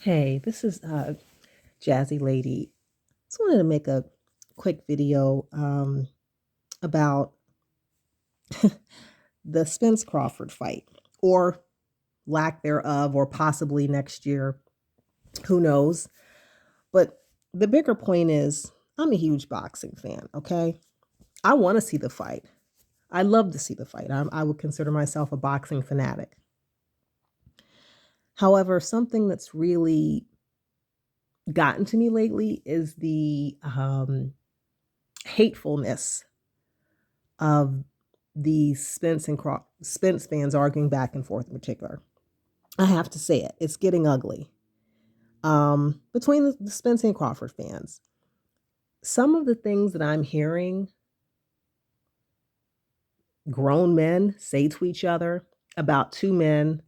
Hey, this is Jazzy Lady. Just wanted to make a quick video about the Spence Crawford fight, or lack thereof, or possibly next year. Who knows? But the bigger point is, I'm a huge boxing fan. Okay, I want to see the fight. I love to see the fight. I would consider myself a boxing fanatic. However, something that's really gotten to me lately is the hatefulness of the Spence fans arguing back and forth in particular. I have to say it. It's getting ugly. Between the Spence and Crawford fans. Some of the things that I'm hearing grown men say to each other about two men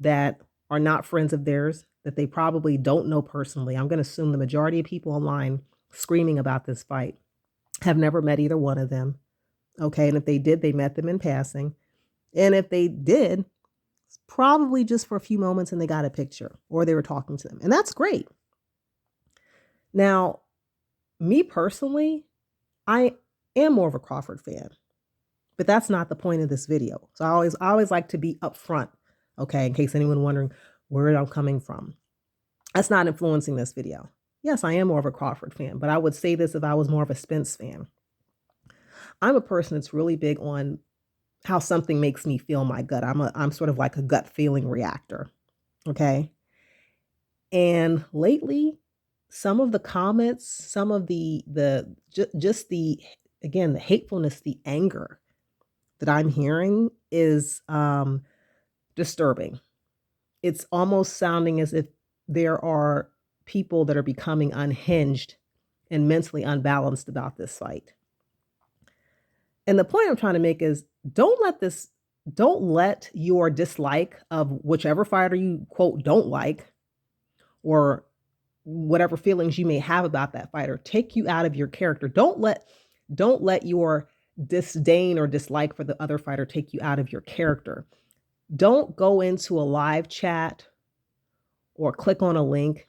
that are not friends of theirs, that they probably don't know personally. I'm going to assume the majority of people online screaming about this fight have never met either one of them. Okay. And if they did, they met them in passing. And if they did, it's probably just for a few moments and they got a picture or they were talking to them. And that's great. Now, me personally, I am more of a Crawford fan, but that's not the point of this video. So I always like to be upfront, okay, in case anyone wondering where I'm coming from. That's not influencing this video. Yes, I am more of a Crawford fan, but I would say this if I was more of a Spence fan. I'm a person that's really big on how something makes me feel in my gut. I'm sort of like a gut feeling reactor. Okay. And lately, some of the comments, some of just the again, the hatefulness, the anger that I'm hearing is disturbing. It's almost sounding as if there are people that are becoming unhinged and mentally unbalanced about this fight. And the point I'm trying to make is don't let your dislike of whichever fighter you quote don't like, or whatever feelings you may have about that fighter, take you out of your character. Don't let your disdain or dislike for the other fighter take you out of your character. Don't go into a live chat or click on a link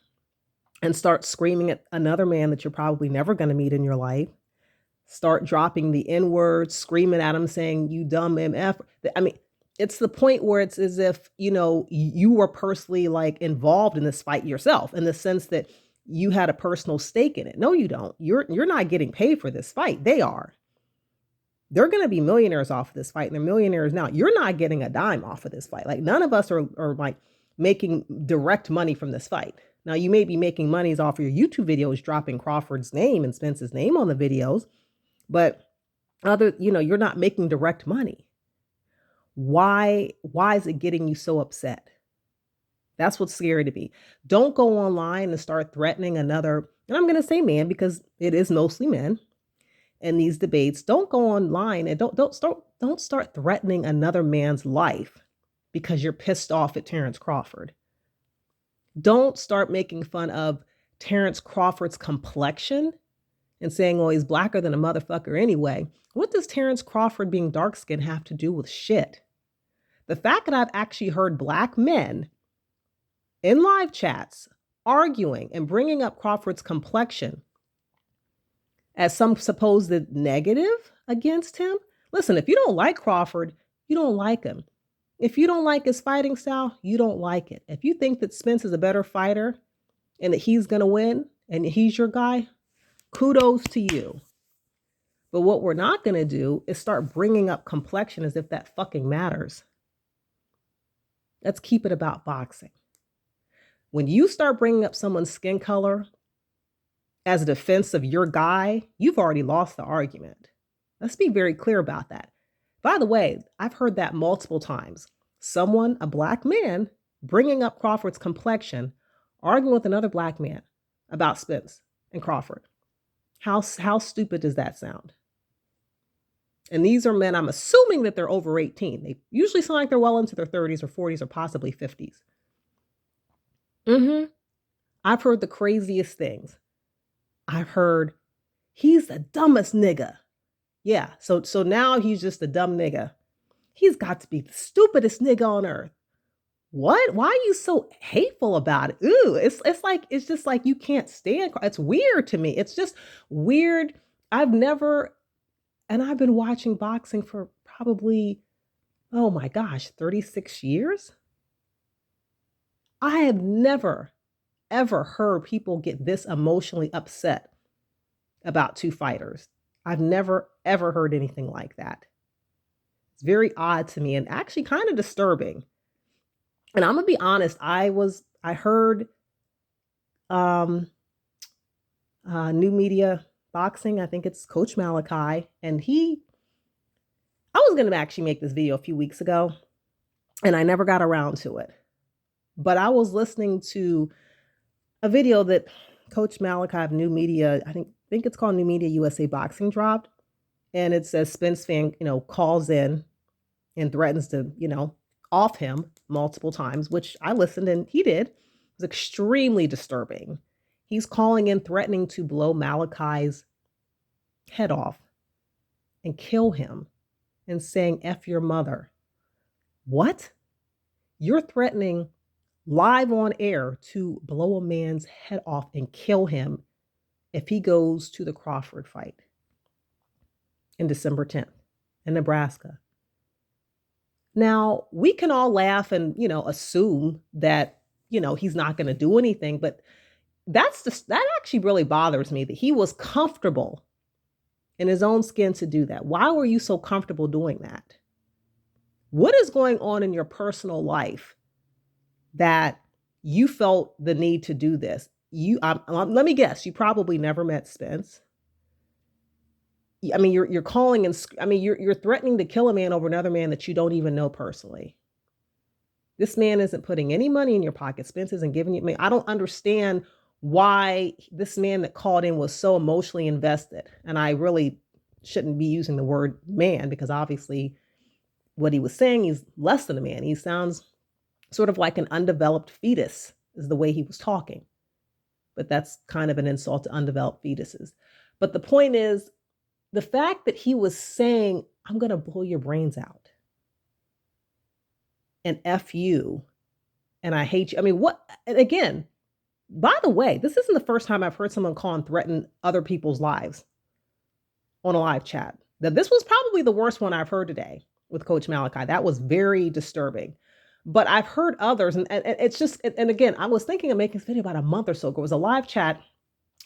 and start screaming at another man that you're probably never going to meet in your life. Start dropping the N word, screaming at him, saying, "You dumb MF." I mean, it's the point where it's as if, you were personally like involved in this fight yourself, in the sense that you had a personal stake in it. No, you don't. You're not getting paid for this fight. They are. They're going to be millionaires off of this fight, and they're millionaires now. You're not getting a dime off of this fight. Like, none of us are like making direct money from this fight. Now, you may be making monies off of your YouTube videos, dropping Crawford's name and Spence's name on the videos, but you're not making direct money. Why is it getting you so upset? That's what's scary to me. Don't go online and start threatening another, and I'm going to say man because it is mostly men in these debates. Don't go online and don't start threatening another man's life because you're pissed off at Terrence Crawford. Don't start making fun of Terrence Crawford's complexion and saying, "Oh, he's blacker than a motherfucker anyway." What does Terrence Crawford being dark skinned have to do with shit? The fact that I've actually heard black men in live chats arguing and bringing up Crawford's complexion as some supposed negative against him. Listen, if you don't like Crawford, you don't like him. If you don't like his fighting style, you don't like it. If you think that Spence is a better fighter and that he's going to win and he's your guy, kudos to you. But what we're not going to do is start bringing up complexion as if that fucking matters. Let's keep it about boxing. When you start bringing up someone's skin color as a defense of your guy, you've already lost the argument. Let's be very clear about that. By the way, I've heard that multiple times. Someone, a black man, bringing up Crawford's complexion, arguing with another black man about Spence and Crawford. How stupid does that sound? And these are men, I'm assuming that they're over 18. They usually sound like they're well into their 30s or 40s or possibly 50s. I've heard the craziest things. I've heard, "He's the dumbest nigga." Yeah, so now he's just a dumb nigga. He's got to be the stupidest nigga on earth. What? Why are you so hateful about it? Ooh, it's just like you can't stand. It's weird to me. It's just weird. I've never, and I've been watching boxing for probably, oh my gosh, 36 years. I have never, ever heard people get this emotionally upset about two fighters. I've never, ever heard anything like that. It's very odd to me and actually kind of disturbing. And I'm gonna be honest, I heard um new media boxing. I think it's Coach Malachi, and I was gonna actually make this video a few weeks ago, and I never got around to it. But I was listening to a video that Coach Malachi of New Media, I think it's called New Media USA Boxing, dropped, and it says Spence fan, calls in and threatens to, off him multiple times, which I listened and he did. It was extremely disturbing. He's calling in, threatening to blow Malachi's head off and kill him and saying, F your mother. What? You're threatening live on air to blow a man's head off and kill him if he goes to the Crawford fight in December 10th in Nebraska. Now, we can all laugh and, assume that, he's not going to do anything, but that actually really bothers me that he was comfortable in his own skin to do that. Why were you so comfortable doing that? What is going on in your personal life that you felt the need to do this? Let me guess, you probably never met Spence. I mean, you're calling and you're threatening to kill a man over another man that you don't even know personally. This man isn't putting any money in your pocket. Spence isn't giving you. I don't understand why this man that called in was so emotionally invested. And I really shouldn't be using the word man, because obviously what he was saying, he's less than a man. He sounds sort of like an undeveloped fetus is the way he was talking. But that's kind of an insult to undeveloped fetuses. But the point is, the fact that he was saying, I'm going to blow your brains out and F you and I hate you. I mean, what? And again, by the way, this isn't the first time I've heard someone call and threaten other people's lives on a live chat. Now, this was probably the worst one I've heard today with Coach Malachi. That was very disturbing. But I've heard others, and it's just, and again, I was thinking of making this video about a month or so ago. It was a live chat.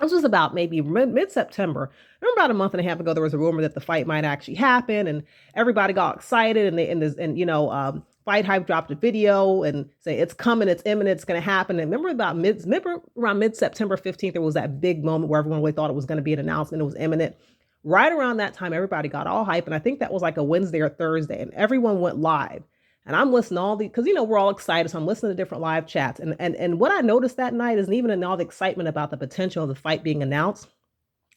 This was about maybe mid-September. I remember about a month and a half ago, there was a rumor that the fight might actually happen, and everybody got excited, and Fight Hype dropped a video and say it's coming, it's imminent, it's going to happen. And remember around mid-September 15th, there was that big moment where everyone really thought it was going to be an announcement, it was imminent. Right around that time, everybody got all hype, and I think that was like a Wednesday or Thursday, and everyone went live. And I'm listening to all the, because, we're all excited. So I'm listening to different live chats. And what I noticed that night is, even in all the excitement about the potential of the fight being announced,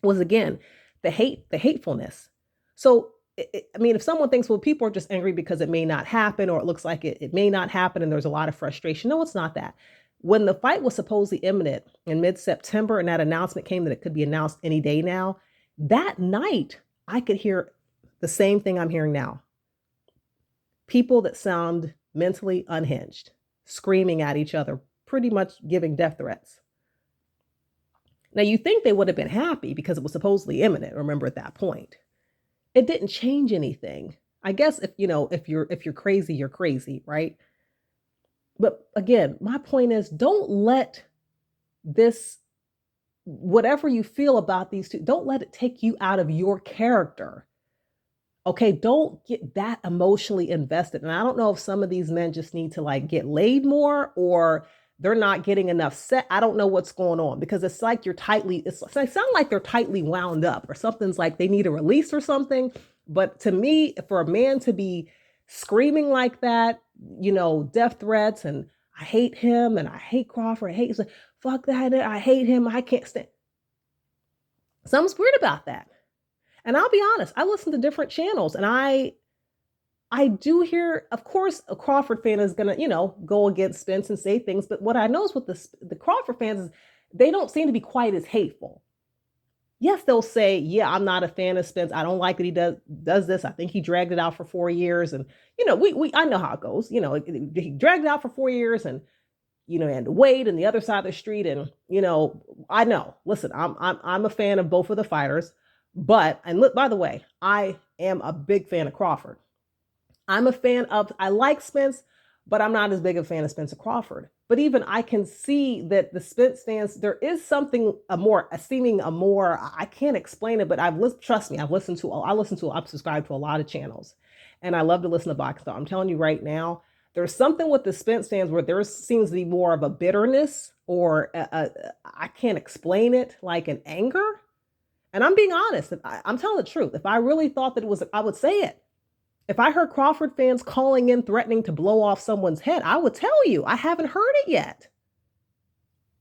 was again, the hatefulness. So, if someone thinks, well, people are just angry because it may not happen, or it looks like it may not happen, and there's a lot of frustration. No, it's not that. When the fight was supposedly imminent in mid-September, and that announcement came that it could be announced any day now, that night, I could hear the same thing I'm hearing now. People that sound mentally unhinged, screaming at each other, pretty much giving death threats. Now, you think they would have been happy because it was supposedly imminent. Remember, at that point, it didn't change anything. I guess if you're crazy, you're crazy, right? But again, my point is, don't let this, whatever you feel about these two, don't let it take you out of your character. Okay, don't get that emotionally invested. And I don't know if some of these men just need to get laid more, or they're not getting enough set. I don't know what's going on, because it's like they sound like they're tightly wound up, or something's like they need a release or something. But to me, for a man to be screaming like that, death threats, and I hate him, and I hate Crawford, fuck that, I hate him, I can't stand. Something's weird about that. And I'll be honest, I listen to different channels, and I do hear, of course, a Crawford fan is going to, go against Spence and say things. But what I know is with the Crawford fans is they don't seem to be quite as hateful. Yes, they'll say, yeah, I'm not a fan of Spence. I don't like that he does this. I think he dragged it out for 4 years. And, we I know how it goes. He dragged it out for 4 years and, and to wait and the other side of the street. And, I know, listen, I'm a fan of both of the fighters, but, and look, by the way, I am a big fan of Crawford. I like Spence, but I'm not as big a fan of Spencer Crawford. But even I can see that the Spence fans, there is something I can't explain it, but trust me, I've subscribed to a lot of channels and I love to listen to boxing. So I'm telling you right now, there's something with the Spence fans where there seems to be more of a bitterness or I can't explain it, like an anger. And I'm being honest. I'm telling the truth. If I really thought that it was, I would say it. If I heard Crawford fans calling in threatening to blow off someone's head, I would tell you. I haven't heard it yet.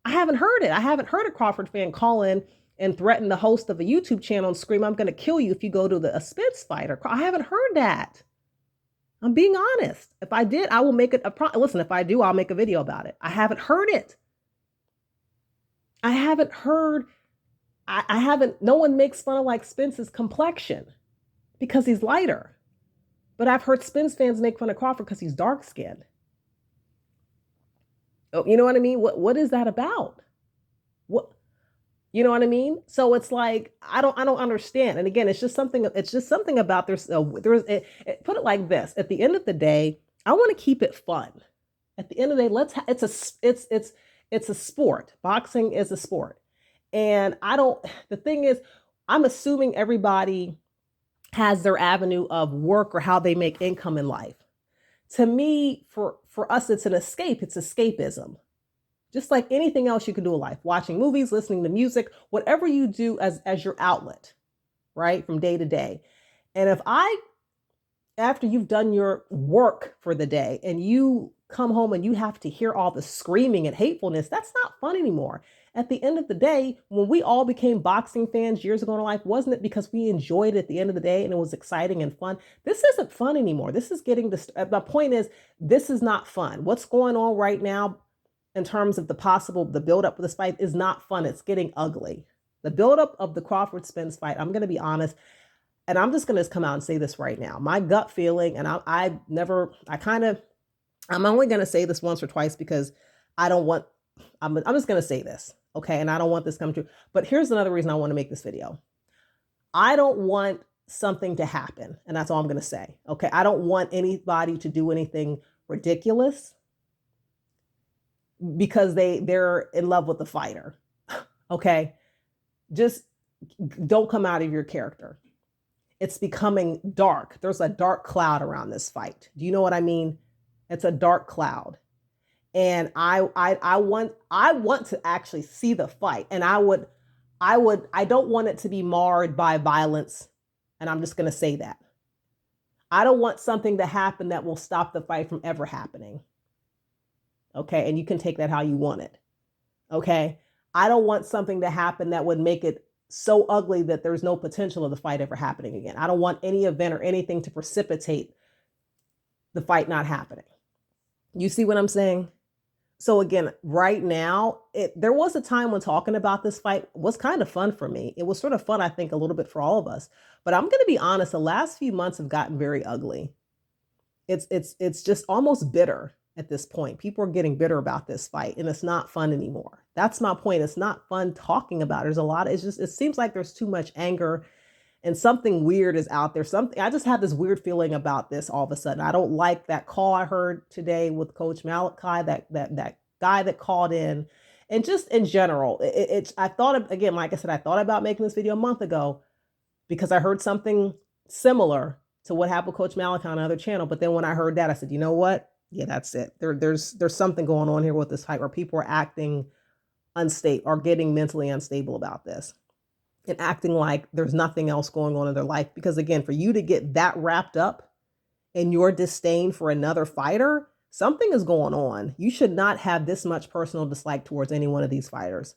I haven't heard it. I haven't heard a Crawford fan call in and threaten the host of a YouTube channel and scream, I'm going to kill you if you go to a Spence fight. I haven't heard that. I'm being honest. If I did, I will make it listen, if I do, I'll make a video about it. I haven't heard it. I haven't heard, no one makes fun of like Spence's complexion because he's lighter. But I've heard Spence fans make fun of Crawford because he's dark skinned. Oh, you know what I mean? What is that about? What, you know what I mean? So it's like I don't understand. And again, it's just something about put it like this. At the end of the day, I want to keep it fun. At the end of the day, it's a sport. Boxing is a sport. And the thing is, I'm assuming everybody has their avenue of work or how they make income in life. To me, for us, it's an escape. It's escapism. Just like anything else you can do in life, watching movies, listening to music, whatever you do as your outlet, right? From day to day. And after you've done your work for the day and you come home and you have to hear all the screaming and hatefulness, that's not fun anymore. At the end of the day, when we all became boxing fans years ago in life, wasn't it because we enjoyed it at the end of the day and it was exciting and fun? This isn't fun anymore. This is my point is, this is not fun. What's going on right now in terms of the buildup of this fight is not fun. It's getting ugly. The buildup of the Crawford Spence fight, I'm going to be honest, and I'm just going to come out and say this right now. My gut feeling, and I'm only going to say this once or twice because I'm just going to say this. Okay. And I don't want this to come true, but here's another reason I want to make this video. I don't want something to happen. And that's all I'm going to say. Okay. I don't want anybody to do anything ridiculous because they're in love with the fighter. Okay. Just don't come out of your character. It's becoming dark. There's a dark cloud around this fight. Do you know what I mean? It's a dark cloud. And I want to actually see the fight. And I don't want it to be marred by violence. And I'm just going to say that. I don't want something to happen that will stop the fight from ever happening. Okay. And you can take that how you want it. Okay. I don't want something to happen that would make it so ugly that there's no potential of the fight ever happening again. I don't want any event or anything to precipitate the fight not happening. You see what I'm saying? So again, right now, there was a time when talking about this fight was kind of fun for me. It was sort of fun, I think, a little bit for all of us. But I'm going to be honest, the last few months have gotten very ugly. It's just almost bitter at this point. People are getting bitter about this fight, and it's not fun anymore. That's my point. It's not fun talking about it. There's a lot. It seems like there's too much anger. And something weird is out there. I just have this weird feeling about this all of a sudden. I don't like that call I heard today with Coach Malachi, that guy that called in. And just in general, I thought, again, like I said, I thought about making this video a month ago because I heard something similar to what happened with Coach Malachi on another channel. But then when I heard that, I said, you know what? Yeah, that's it. There's something going on here with this fight where people are acting unstable or getting mentally unstable about this. And acting like there's nothing else going on in their life. Because again, for you to get that wrapped up in your disdain for another fighter, something is going on. You should not have this much personal dislike towards any one of these fighters.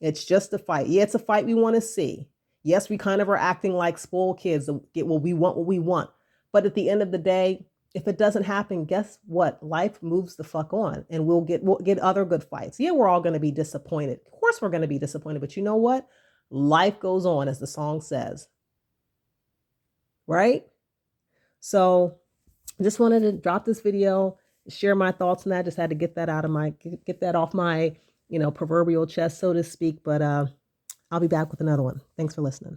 It's just a fight. Yeah, it's a fight we want to see. Yes, we kind of are acting like spoiled kids and get what we want. But at the end of the day, if it doesn't happen, guess what? Life moves the fuck on and we'll get other good fights. Yeah, we're all going to be disappointed. Of course, we're going to be disappointed. But you know what? Life goes on, as the song says, right? So I just wanted to drop this video, share my thoughts on that. Just had to get that get that off my, proverbial chest, so to speak. But I'll be back with another one. Thanks for listening.